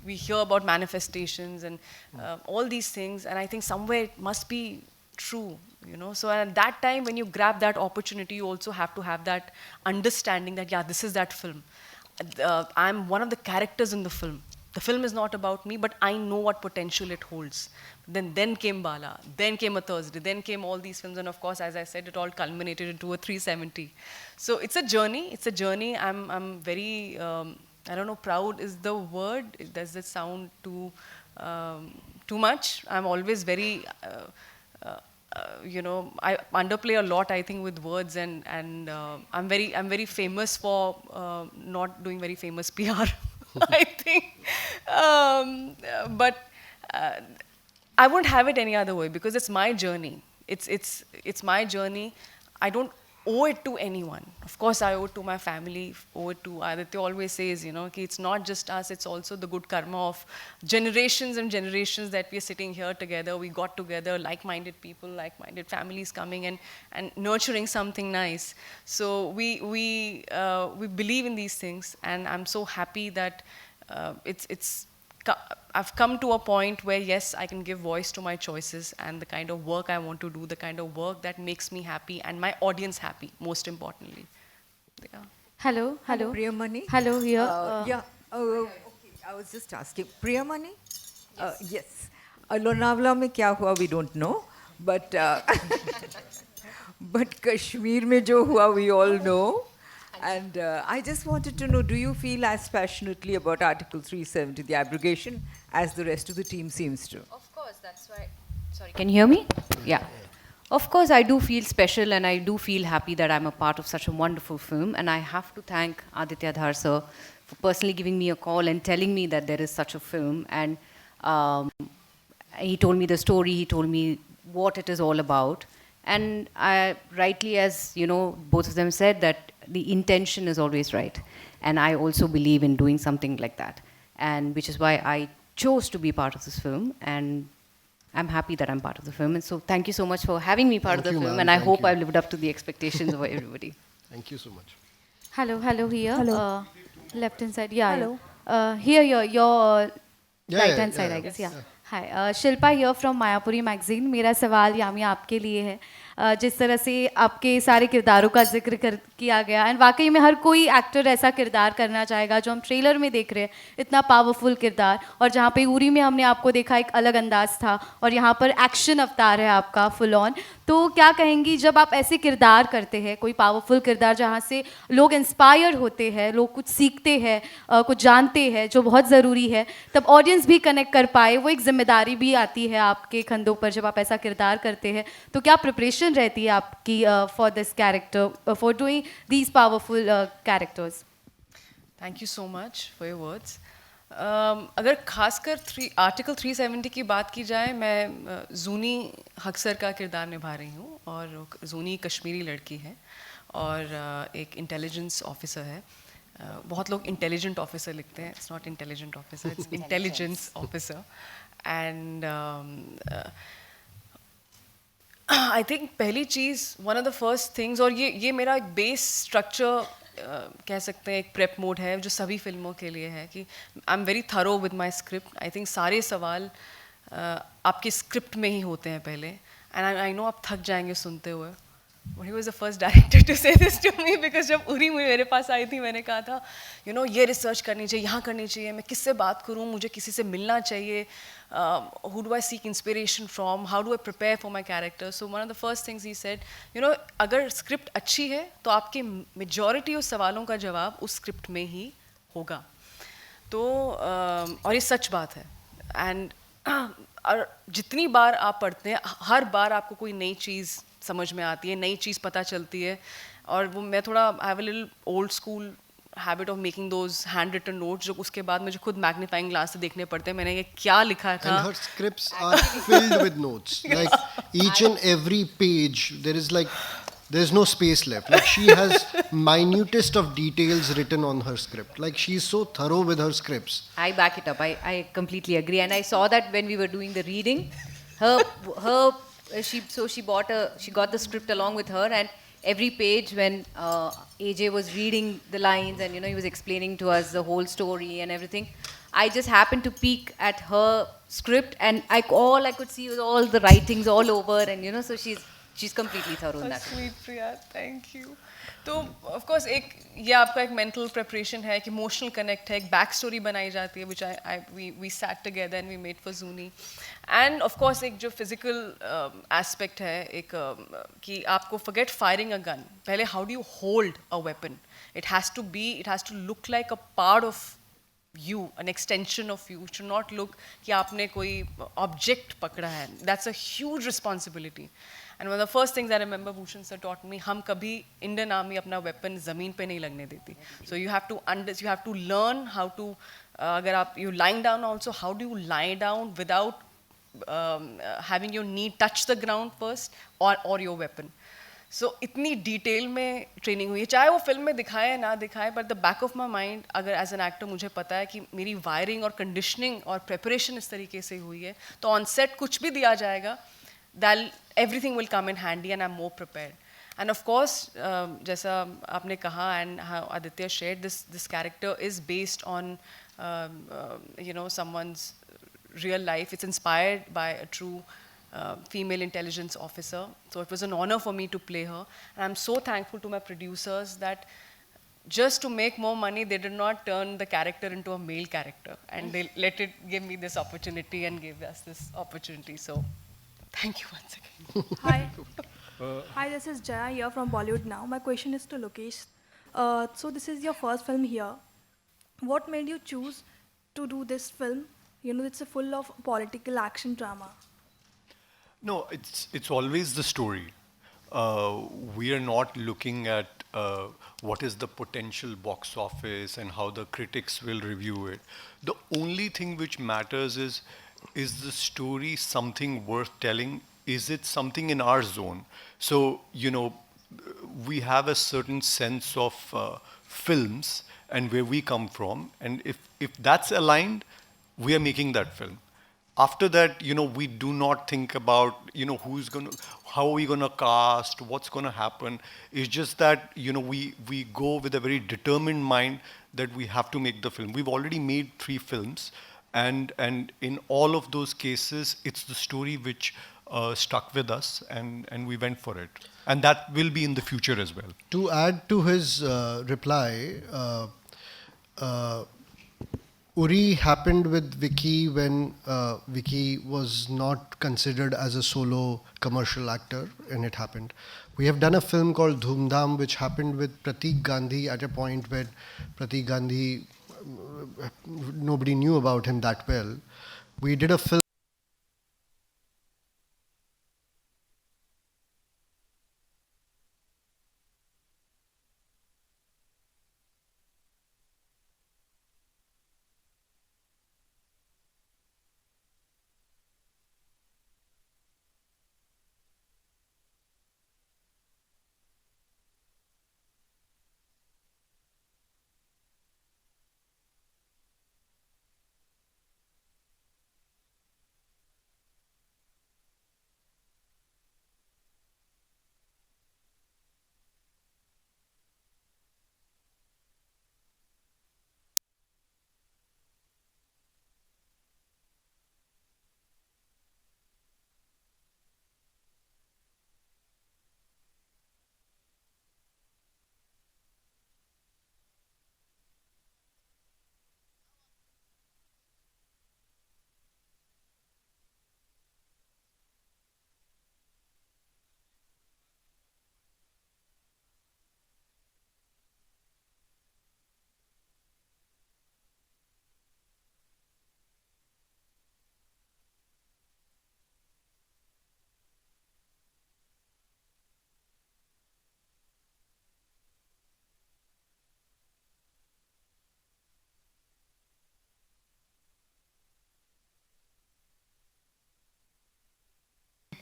we hear about manifestations and all these things, and I think somewhere it must be true, you know. So at that time, when you grab that opportunity, you also have to have that understanding that, yeah, this is that film. I'm one of the characters in the film. The film is not about me, but I know what potential it holds. Then came Bala, then came A Thursday, then came all these films, and of course, as I said, it all culminated into a 370. So it's a journey. It's a journey. I'm very, I don't know, proud is the word. Does it sound too much? I'm always very, you know, I underplay a lot, I think, with words, and I'm very famous for not doing very famous PR. I think, but I won't have it any other way because it's my journey. It's my journey. I don't owe it to anyone. Of course, I owe it to my family. Owe it to Aditya. Always says, you know, it's not just us. It's also the good karma of generations and generations that we are sitting here together. We got together, like-minded people, like-minded families coming and nurturing something nice. So we believe in these things, and I'm so happy that I've come to a point where, yes, I can give voice to my choices and the kind of work I want to do, the kind of work that makes me happy and my audience happy, most importantly. Yeah. Hello. Priyamani. Hello, here. Yeah. Okay. I was just asking. Priyamani? Yes. Lonavala mein kya hua, we don't know. But but Kashmir mein jo hua, we all know. And I just wanted to know, do you feel as passionately about Article 370, the abrogation, as the rest of the team seems to? Of course, that's why. Sorry, can you hear me? Yeah. Of course, I do feel special, and I do feel happy that I'm a part of such a wonderful film. And I have to thank Aditya Dhar sir for personally giving me a call and telling me that there is such a film. And he told me the story, he told me what it is all about. And I, rightly, as you know, both of them said that the intention is always right. And I also believe in doing something like that. And which is why I chose to be part of this film. And I'm happy that I'm part of the film. And so thank you so much for having me part of the film. And I hope I've lived up to the expectations of everybody. Thank you so much. Hello, here. Hello. Left hand side, yeah. Hello. Here, your Yeah, right hand side, I guess, yeah. Hi, Shilpa here from Mayapuri magazine. मेरा सवाल यामी आपके लिए है. जिस तरह से आपके सारे किरदारों का जिक्र किया गया, एंड वाकई में हर कोई एक्टर ऐसा किरदार करना चाहेगा जो हम ट्रेलर में देख रहे हैं, इतना पावरफुल किरदार. और जहाँ पे उरी में हमने आपको देखा एक अलग अंदाज था, और यहाँ पर एक्शन अवतार है आपका फुल ऑन. तो क्या कहेंगी जब आप ऐसे किरदार करते हैं, कोई पावरफुल किरदार जहाँ से लोग इंस्पायर होते हैं, लोग कुछ सीखते हैं, कुछ जानते हैं जो बहुत ज़रूरी है, तब ऑडियंस भी कनेक्ट कर पाए, वो एक जिम्मेदारी भी आती है आपके कंधों पर जब आप ऐसा किरदार करते हैं. तो क्या प्रिपरेशन रहती है आपकी for this character, for doing these powerful characters? Thank you so much for your words. अगर खासकर आर्टिकल 370 की बात की जाए, मैं जूनी हक्सर का किरदार निभा रही हूँ, और जूनी कश्मीरी लड़की है और एक इंटेलिजेंस ऑफिसर है. बहुत लोग इंटेलिजेंट ऑफिसर लिखते हैं. It's not intelligent officer, it's intelligence officer. And I think पहली चीज़ one of the first things, और ये मेरा एक बेस स्ट्रक्चर कह सकते हैं, एक प्रेप मोड है जो सभी फिल्मों के लिए है कि I am very thorough with my script. I think सारे सवाल आपकी स्क्रिप्ट में ही होते हैं पहले, एंड आई नो आप थक जाएंगे सुनते हुए. He was the first director to say this to me because जब उरी मेरे पास आई थी मैंने कहा था ये रिसर्च करनी चाहिए, यहाँ करनी चाहिए, मैं किससे बात करूँ, मुझे किसी से मिलना चाहिए, who do I seek inspiration from, how do I prepare for my character. So one of the first things he said, अगर स्क्रिप्ट अच्छी है तो आपकी मेजॉरिटी उस सवालों का जवाब उस स्क्रिप्ट में ही होगा. तो और ये सच बात है. एंड और जितनी बार आप पढ़ते हैं हर बार आपको कोई नई चीज़ समझ में आती है, नई चीज़ पता चलती है. और वो मैं थोड़ा I have a little old school habit of making those hand written notes जो उसके बाद मुझे खुद मैग्नीफाइंग ग्लास से देखने पड़ते हैं मैंने ये क्या लिखा था. And her scripts are filled with notes. Like each and every page, there's no space left. Like she has minutest of details written on her script. Like she's so thorough with her scripts. I back it up. I completely agree, and I saw that when we were doing the reading. She got the script along with her, and every page when AJ was reading the lines and he was explaining to us the whole story and everything, I just happened to peek at her script, and all I could see was all the writings all over, and so she's completely thorough in that. Sweet Priya, thank you. तो of course ये आपका एक mental preparation है, एक emotional connect है, एक back story बनाई जाती है which we sat together and we made for जूनी. एंड ऑफ कोर्स एक जो फिजिकल एस्पेक्ट है, एक कि आपको फॉरगेट फायरिंग अ गन, पहले how do you hold a weapon. It has to look like a part of you, an extension of you. It should not look कि आपने कोई object पकड़ा है. That's a huge responsibility. And one of the first things I remember Bhushan sir taught me, हम कभी Indian Army अपना weapon ज़मीन पे नहीं लगने देती. So you have to learn how to अगर आप you lying down also, how do you lie down without having your knee touch the ground first or your weapon. सो इतनी डिटेल में ट्रेनिंग हुई है, चाहे वो फिल्म में दिखाए ना दिखाए, but the back of my mind अगर एज एन एक्टर मुझे पता है कि मेरी वायरिंग और कंडीशनिंग और प्रिपरेशन इस तरीके से हुई है, तो ऑन सेट कुछ भी दिया जाएगा, that everything will come in handy and I am more prepared. And of course जैसा आपने कहा and Aditya shared, this character is based on someone's real life. It's inspired by a true female intelligence officer. So it was an honor for me to play her. And I'm so thankful to my producers that just to make more money, they did not turn the character into a male character. And they give me this opportunity and gave us this opportunity. So thank you once again. Hi. Hi, this is Jaya here from Bollywood Now. My question is to Lokesh. So this is your first film here. What made you choose to do this film? It's full of political action drama. No, it's always the story. We are not looking at what is the potential box office and how the critics will review it. The only thing which matters is the story something worth telling? Is it something in our zone? So, we have a certain sense of films and where we come from, and if that's aligned, we are making that film. After that, we do not think about, how are we going to cast, what's going to happen. It's just that, we go with a very determined mind that we have to make the film. We've already made 3 films, and in all of those cases, it's the story which stuck with us, and we went for it. And that will be in the future as well. To add to his reply, Uri happened with Vicky when Vicky was not considered as a solo commercial actor, and it happened. We have done a film called Dhoom Dham, which happened with Pratik Gandhi at a point when Pratik Gandhi, nobody knew about him that well. We did a film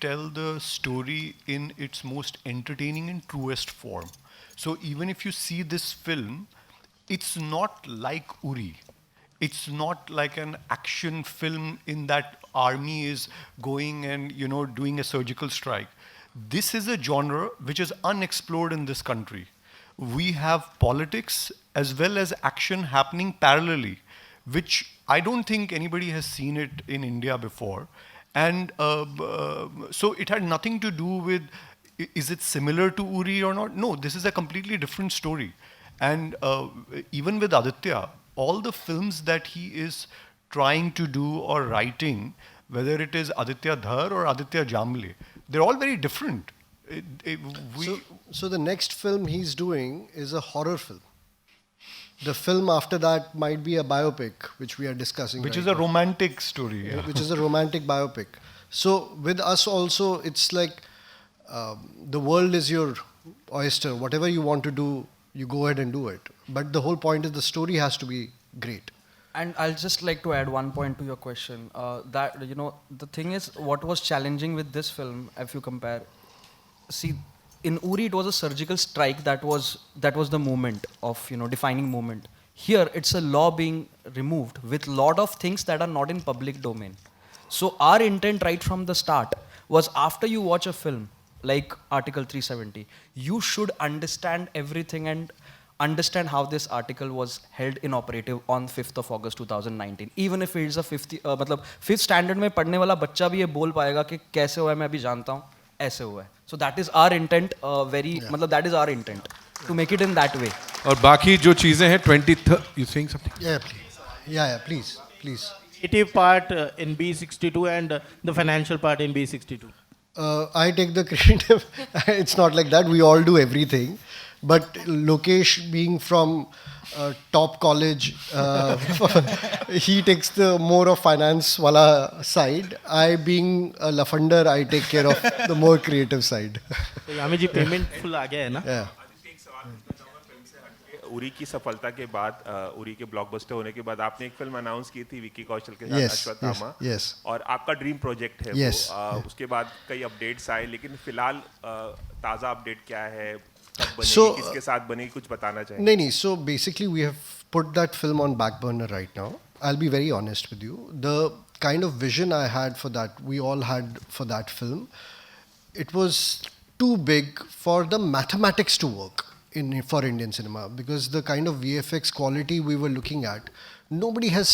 tell the story in its most entertaining and truest form. So even if you see this film, it's not like Uri. It's not like an action film in that army is going and doing a surgical strike. This is a genre which is unexplored in this country. We have politics as well as action happening parallelly, which I don't think anybody has seen it in India before. And so it had nothing to do with is it similar to Uri or not? No, this is a completely different story. And even with Aditya, all the films that he is trying to do or writing, whether it is Aditya Dhar or Aditya Jamle, they're all very different. So the next film he's doing is a horror film. The film after that might be a biopic, which we are discussing. Which right is a now. romantic story. Yeah. Which is a romantic biopic. So with us also, it's like the world is your oyster. Whatever you want to do, you go ahead and do it. But the whole point is the story has to be great. And I'll just like to add one point to your question. That the thing is, what was challenging with this film, if you compare, see, in Uri it was a surgical strike that was the moment of defining moment. Here it's a law being removed with lot of things that are not in public domain. So our intent right from the start was, after you watch a film like Article 370, you should understand everything and understand how this article was held inoperative on 5th of August 2019. Even if it is a 5th standard में पढ़ने वाला बच्चा भी ये बोल पाएगा कि कैसे हुआ है मैं अभी जानता हूँ, ऐसे हुआ है. So that is our intent, that is our intent to make it in that way. और बाकी जो चीजें हैं 23rd, you saying something? Yeah, please. Yeah, please. Creative part in B62 and the financial part in B62. I take the creative. It's not like that. We all do everything. But Lokesh, being from top college, he takes the more of finance wala side. I, being a lafunder, I take care of the more creative side. So Yami ji, payment full आ गया है ना? Yeah. Uri की सफलता के बाद, उरी के blockbuster होने के बाद आपने एक फिल्म अनाउंस की थी विक्की कौशल के साथ, अश्वत्थामा, और आपका ड्रीम प्रोजेक्ट है वो. उसके बाद कई अपडेट्स आए, लेकिन फिलहाल ताज़ा अपडेट क्या है, कब बनेगी, किसके साथ बनेगी, कुछ बताना चाहिए? नहीं. So basically we have put that film on back burner right now. I'll be very honest with you. The kind of vision I had for that, we all had for that film, it was too big for the mathematics to work for Indian cinema, because the kind of VFX quality we were looking at, nobody has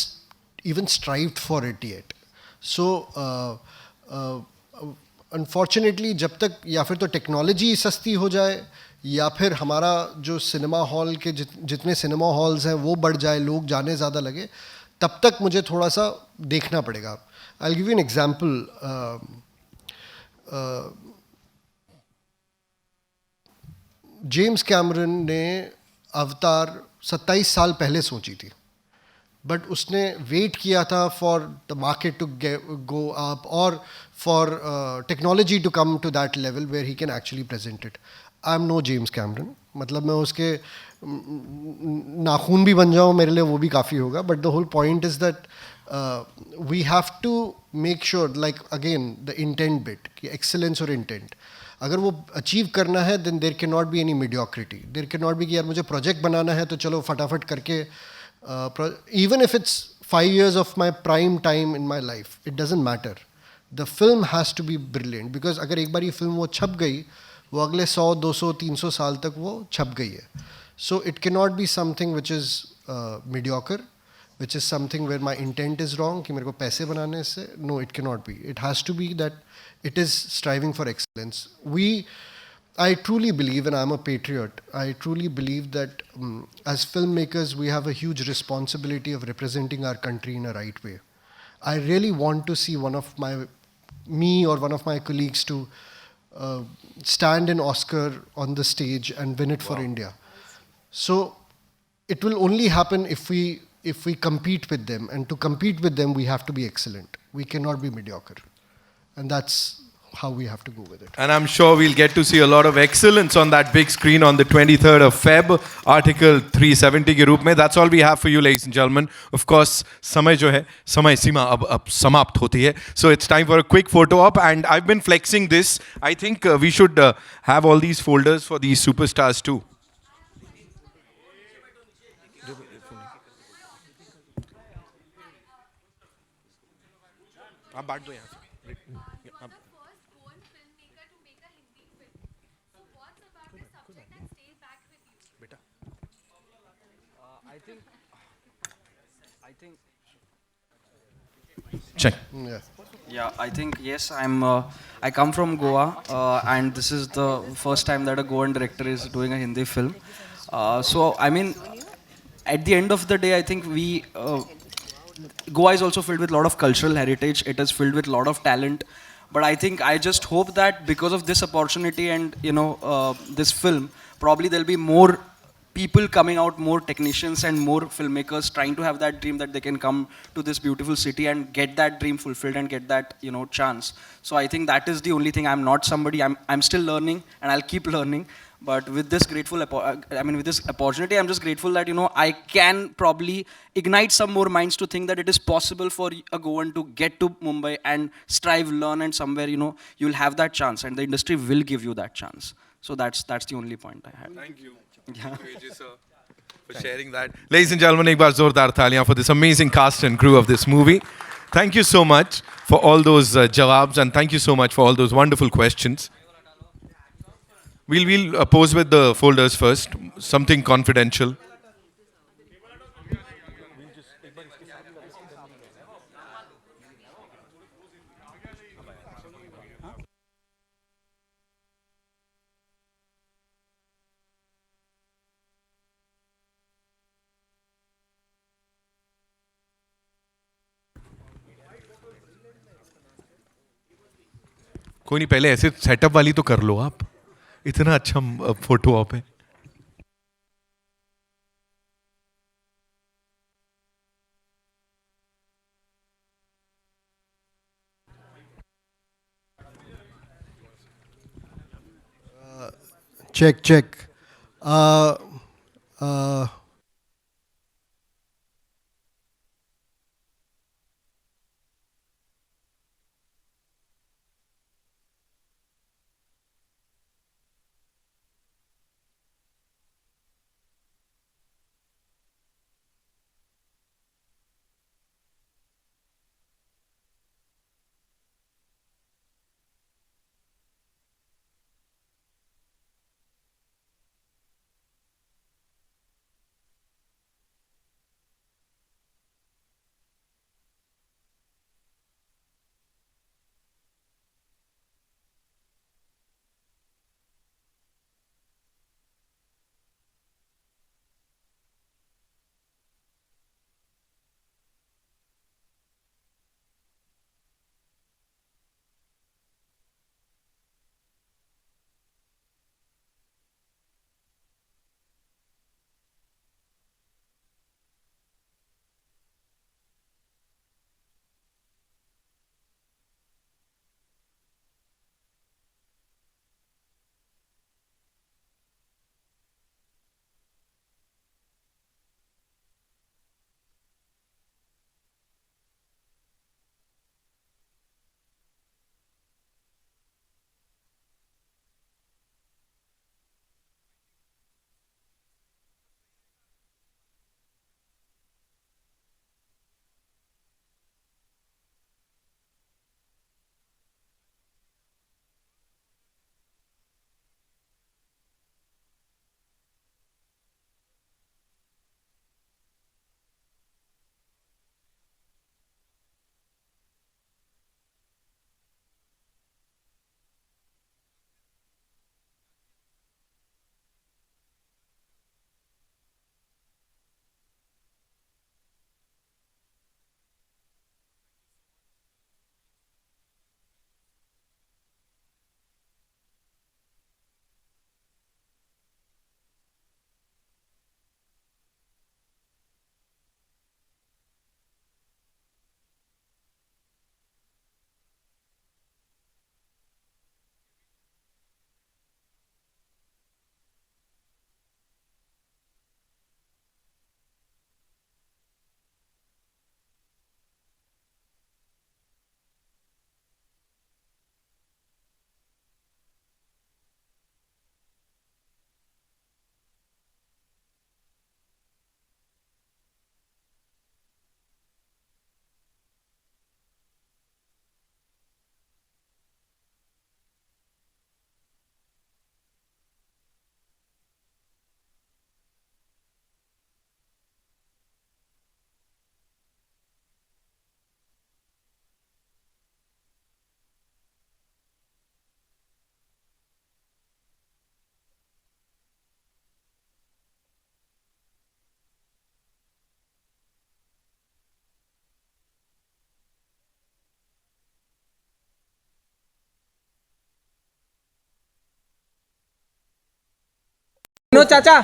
even strived for it yet. So unfortunately, जब तक या फिर तो technology सस्ती हो जाए, या फिर हमारा जो सिनेमा हॉल के जितने सिनेमा हॉल्स हैं वो बढ़ जाए, लोग जाने ज़्यादा लगे, तब तक मुझे थोड़ा सा देखना पड़ेगा. I'll give you an example. James Cameron ने अवतार 27 साल पहले सोची थी, बट उसने वेट किया था for the market to go up और for technology to come to that level where he can actually present it. I am no James Cameron, मतलब मैं उसके नाखून भी बन जाऊँ मेरे लिए वो भी काफ़ी होगा. But the whole point is that we have to make sure, like again the intent bit, कि एक्सेलेंस और इंटेंट अगर वो अचीव करना है, then there can not be any mediocrity. There can not be कि यार मुझे प्रोजेक्ट बनाना है तो चलो फटाफट करके, even if it's 5 years of my prime time in my life, it doesn't matter. The film has to be brilliant, because अगर एक बार ये फिल्म वो छप गई, वो अगले 100, 200, 300 साल तक वो छप गई है. So it cannot be something which is mediocre, which is something where my intent is wrong, कि मेरे को पैसे बनाने से. No, it cannot be. It has to be that it is striving for excellence. I truly believe, and I'm a patriot, I truly believe that as filmmakers we have a huge responsibility of representing our country in a right way. I really want to see me or one of my colleagues to stand in Oscar on the stage and win it for India. So it will only happen if we compete with them, and to compete with them we have to be excellent. We cannot be mediocre. And that's how we have to go with it. And I'm sure we'll get to see a lot of excellence on that big screen on the 23rd of Feb, Article 370 के रूप में. That's all we have for you, ladies and gentlemen. Of course, समय जो है, समय सीमा अब समाप्त होती है. So it's time for a quick photo op, and I've been flexing this. I think we should have all these folders for these superstars too. आप बांट दो यहाँ से. Check. Yeah, I think yes. I come from Goa, and this is the first time that a Goan director is doing a Hindi film. So I mean, at the end of the day, I think Goa is also filled with a lot of cultural heritage. It is filled with a lot of talent. But I think I just hope that because of this opportunity and this film, probably there'll be more people coming out, more technicians and more filmmakers trying to have that dream that they can come to this beautiful city and get that dream fulfilled and get that chance. So I think that is the only thing. I'm not somebody. I'm still learning and I'll keep learning. But with this with this opportunity, I'm just grateful that I can probably ignite some more minds to think that it is possible for a Goan to get to Mumbai and strive, learn, and somewhere you'll have that chance, and the industry will give you that chance. So that's the only point I had. Thank you. Thank you, AJ sir, for sharing that. Ladies and gentlemen, एक बार जोरदार तालियां for this amazing cast and crew of this movie. Thank you so much for all those jawabs, and thank you so much for all those wonderful questions. We'll pose with the folders first. Something confidential. कोई नहीं, पहले ऐसे setup वाली तो कर लो आप. इतना अच्छा फोटो ऑप है. Check. विनोद चाचा